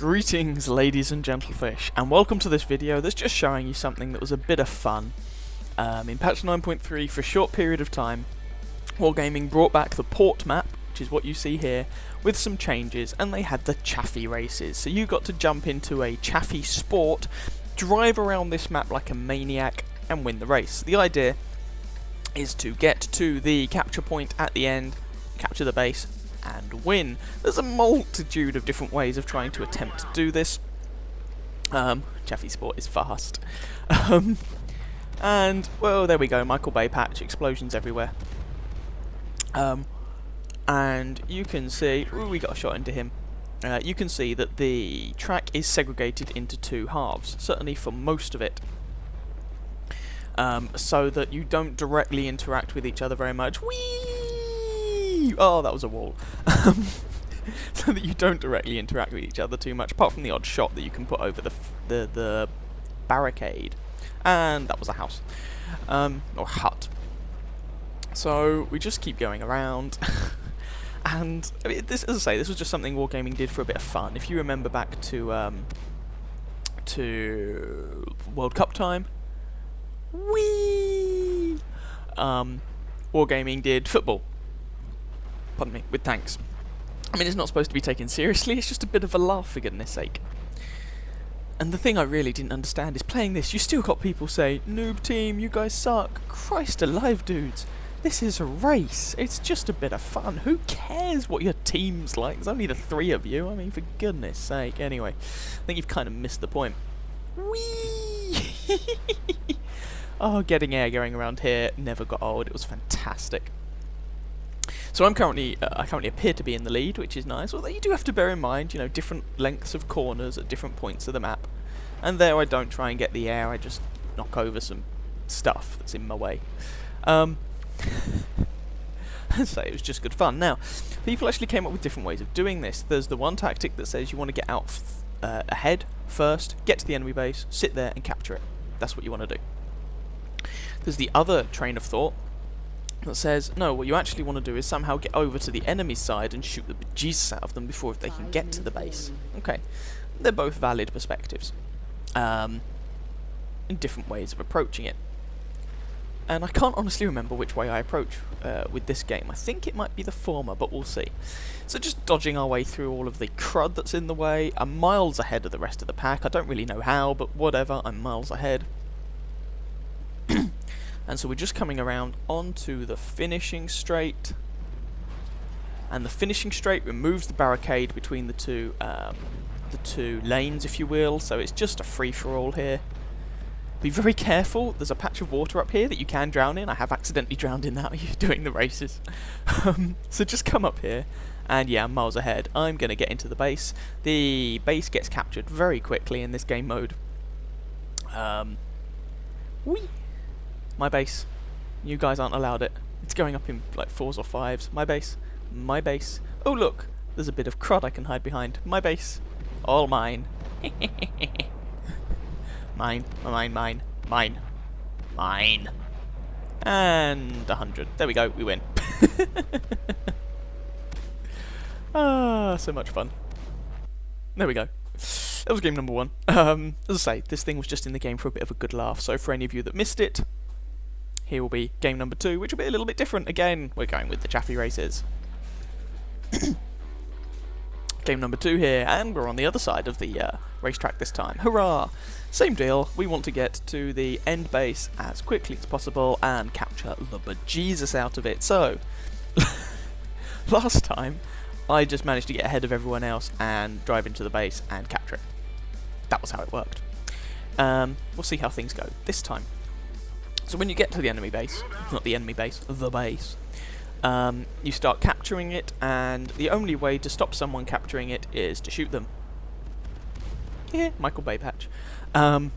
Greetings, ladies and gentlefish, and welcome to this video that's just showing you something that was a bit of fun. In patch 9.3, for a short period of time, Wargaming brought back the port map, which is what you see here, with some changes, and they had the Chaffee races. So you got to jump into a Chaffee sport, drive around this map like a maniac, and win the race. The idea is to get to the capture point at the end, capture the base, and win. There's a multitude of different ways of trying to attempt to do this. Chaffee Sport is fast. And, well, there we go, Michael Bay patch, explosions everywhere. And you can see, ooh, we got a shot into him. You can see that the track is segregated into two halves, certainly for most of it. So that you don't directly interact with each other very much. Whee! Oh, that was a wall. So that you don't directly interact with each other too much, apart from the odd shot that you can put over the barricade. And that was a house. Or hut. So we just keep going around. And I mean, this, as I say, this was just something Wargaming did for a bit of fun. If you remember back to World Cup time, whee! Wargaming did football. Pardon me, with tanks. I mean, it's not supposed to be taken seriously, it's just a bit of a laugh, for goodness sake. And the thing I really didn't understand is, playing this, you still got people say, noob team, you guys suck. Christ alive, dudes. This is a race. It's just a bit of fun. Who cares what your team's like? There's only the three of you. I mean, for goodness sake. Anyway, I think you've kind of missed the point. Whee! Oh, getting air going around here never got old. It was fantastic. So I currently appear to be in the lead, which is nice. Although you do have to bear in mind, you know, different lengths of corners at different points of the map. And there I don't try and get the air, I just knock over some stuff that's in my way. So it was just good fun. Now, people actually came up with different ways of doing this. There's the one tactic that says you want to get out ahead first, get to the enemy base, sit there and capture it. That's what you want to do. There's the other train of thought that says, no, what you actually want to do is somehow get over to the enemy's side and shoot the bejesus out of them before they can get to the base. Okay, they're both valid perspectives, in different ways of approaching it. And I can't honestly remember which way I approach with this game. I think it might be the former, but we'll see. So just dodging our way through all of the crud that's in the way. I'm miles ahead of the rest of the pack. I don't really know how, but whatever, I'm miles ahead. And so we're just coming around onto the finishing straight. And the finishing straight removes the barricade between the two lanes, if you will. So it's just a free-for-all here. Be very careful. There's a patch of water up here that you can drown in. I have accidentally drowned in that doing the races. So just come up here. And yeah, I'm miles ahead. I'm going to get into the base. The base gets captured very quickly in this game mode. Whee! My base. You guys aren't allowed it. It's going up in like 4s or 5s. My base. My base. Oh look! There's a bit of crud I can hide behind. My base. All mine. Mine. Mine. Mine. Mine. Mine. And 100. There we go. We win. Ah, so much fun. There we go. That was game number 1. As I say, this thing was just in the game for a bit of a good laugh. So for any of you that missed it, here will be game number 2, which will be a little bit different. Again, we're going with the Chaffee races. Game number 2 here, and we're on the other side of the racetrack this time. Hurrah! Same deal, we want to get to the end base as quickly as possible and capture the bejesus out of it. So, last time, I just managed to get ahead of everyone else and drive into the base and capture it. That was how it worked. We'll see how things go this time. So when you get to the enemy base, not the enemy base, the base, you start capturing it, and the only way to stop someone capturing it is to shoot them. Yeah, Michael Bay patch. You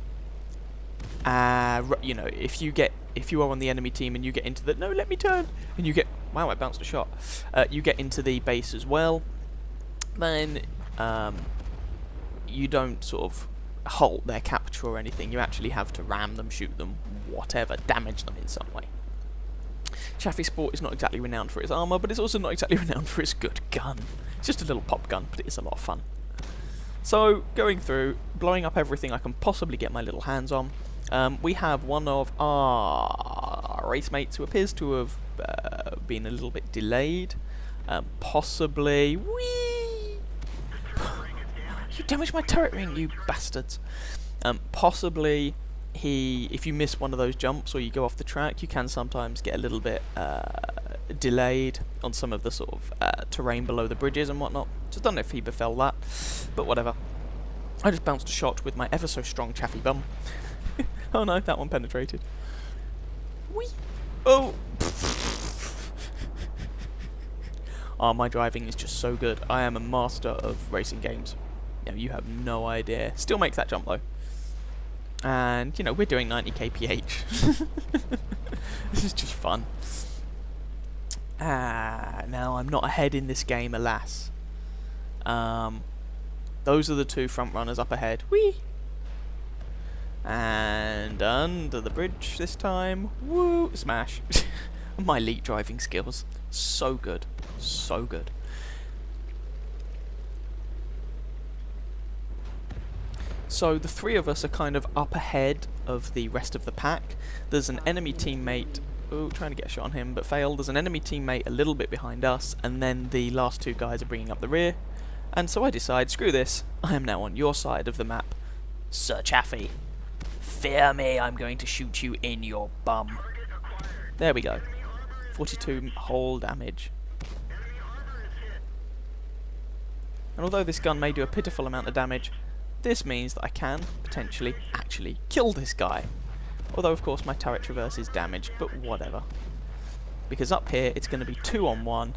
know, if you are on the enemy team and you get into the, no, let me turn, and you get, wow, I bounced a shot. You get into the base as well, then you don't sort of halt their capture or anything. You actually have to ram them, shoot them, whatever, damage them in some way. Chaffee Sport is not exactly renowned for its armour, but it's also not exactly renowned for its good gun. It's just a little pop gun, but it is a lot of fun. So, going through, blowing up everything I can possibly get my little hands on. We have one of our race mates who appears to have been a little bit delayed. Possibly... Whee! You damaged my turret ring, you bastards! Possibly, if you miss one of those jumps or you go off the track, you can sometimes get a little bit delayed on some of the sort of terrain below the bridges and whatnot. Just don't know if he befell that, but whatever. I just bounced a shot with my ever so strong Chaffee bum. Oh no, that one penetrated. Whee! Oh! Oh, my driving is just so good. I am a master of racing games. You know, you have no idea. Still makes that jump though. And, you know, we're doing 90 kph. This is just fun. Now I'm not ahead in this game, alas. Those are the two front runners up ahead. Whee! And under the bridge this time. Woo! Smash. My elite driving skills. So good. So good. So the three of us are kind of up ahead of the rest of the pack. There's an enemy teammate, trying to get a shot on him but failed. There's an enemy teammate a little bit behind us, and then the last two guys are bringing up the rear. And so I decide, screw this, I am now on your side of the map. Sir Chaffee, fear me, I'm going to shoot you in your bum. There we go. 42 whole damage. And although this gun may do a pitiful amount of damage, this means that I can, potentially, actually kill this guy. Although, of course, my turret traverse is damaged, but whatever. Because up here, it's going to be 2-on-1,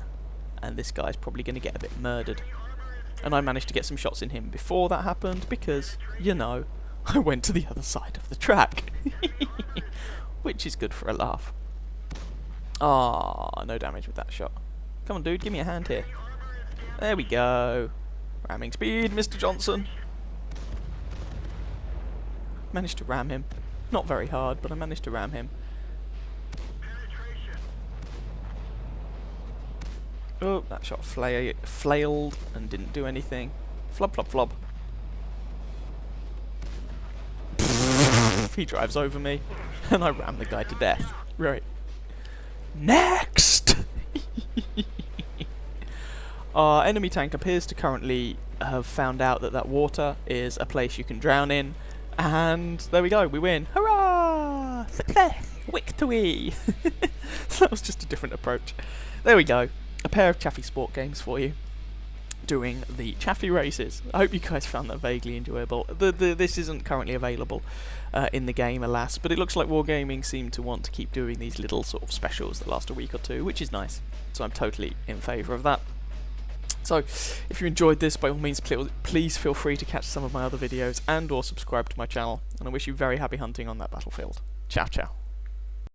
and this guy's probably going to get a bit murdered. And I managed to get some shots in him before that happened, because, you know, I went to the other side of the track. Which is good for a laugh. Ah, no damage with that shot. Come on, dude, give me a hand here. There we go. Ramming speed, Mr. Johnson. Managed to ram him. Not very hard, but I managed to ram him. Oh, that shot flailed and didn't do anything. Flub, flub, flub. He drives over me, and I ram the guy to death. Right. Next! Our enemy tank appears to currently have found out that that water is a place you can drown in. And there we go, we win. Hurrah! Success! Victory! So that was just a different approach. There we go. A pair of Chaffee sport games for you. Doing the Chaffee races. I hope you guys found that vaguely enjoyable. This isn't currently available in the game, alas, but it looks like Wargaming seem to want to keep doing these little sort of specials that last a week or two, which is nice. So I'm totally in favour of that. So, if you enjoyed this, by all means, please feel free to catch some of my other videos and or subscribe to my channel. And I wish you very happy hunting on that battlefield. Ciao, ciao.